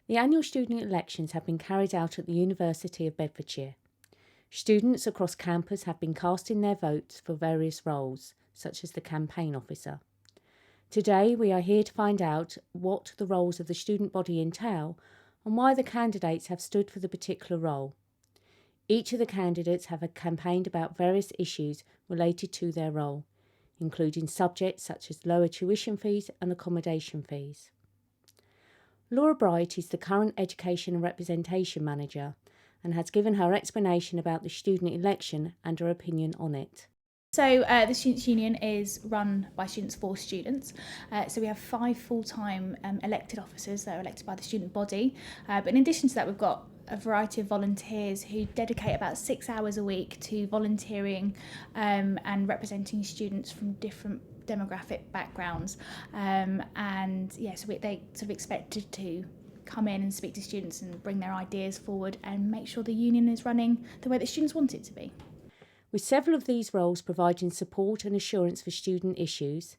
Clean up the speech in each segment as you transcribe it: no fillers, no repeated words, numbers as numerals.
The annual student elections have been carried out at the University of Bedfordshire. Students across campus have been casting their votes for various roles, such as the campaign officer. Today we are here to find out what the roles of the student body entail and why the candidates have stood for the particular role. Each of the candidates have campaigned about various issues related to their role, including subjects such as lower tuition fees and accommodation fees. Laura Bright is the current Education and Representation Manager and has given her explanation about the student election and her opinion on it. So the Students' Union is run by students for students. So we have 5 full-time elected officers that are elected by the student body. But in addition to that, we've got a variety of volunteers who dedicate about 6 hours a week to volunteering and representing students from different demographic backgrounds. So they sort of expected to come in and speak to students and bring their ideas forward and make sure the union is running the way that students want it to be. With several of these roles providing support and assurance for student issues,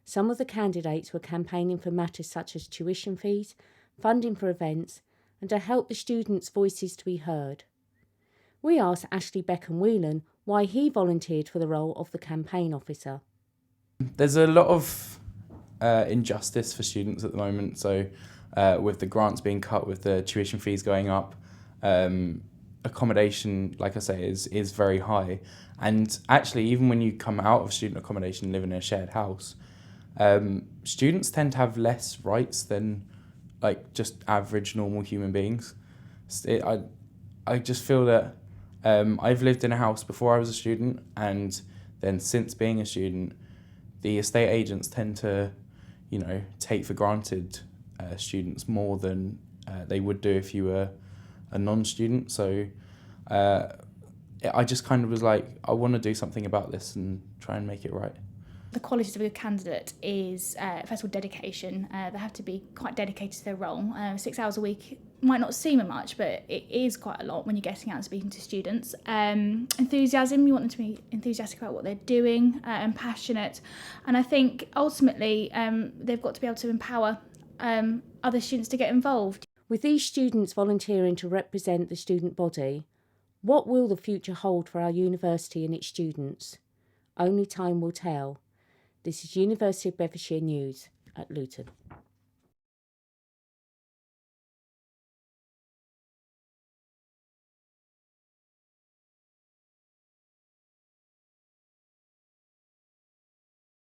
some of the candidates were campaigning for matters such as tuition fees, funding for events, and to help the students' voices to be heard. We asked Ashley Beckham-Whelan why he volunteered for the role of the campaign officer. There's a lot of injustice for students at the moment, so with the grants being cut, with the tuition fees going up, accommodation, like I say, is very high. And actually, even when you come out of student accommodation and live in a shared house, students tend to have less rights than like just average normal human beings. I just feel that I've lived in a house before I was a student, and then since being a student, the estate agents tend to, take for granted students more than they would do if you were a non-student. So I just kind of was like, I want to do something about this and try and make it right. The qualities of a good candidate is, first of all, dedication. They have to be quite dedicated to their role. 6 hours a week might not seem much, but it is quite a lot when you're getting out and speaking to students. Enthusiasm, you want them to be enthusiastic about what they're doing and passionate. And I think ultimately they've got to be able to empower other students to get involved. With these students volunteering to represent the student body, what will the future hold for our university and its students? Only time will tell. This is University of Bedfordshire News at Luton.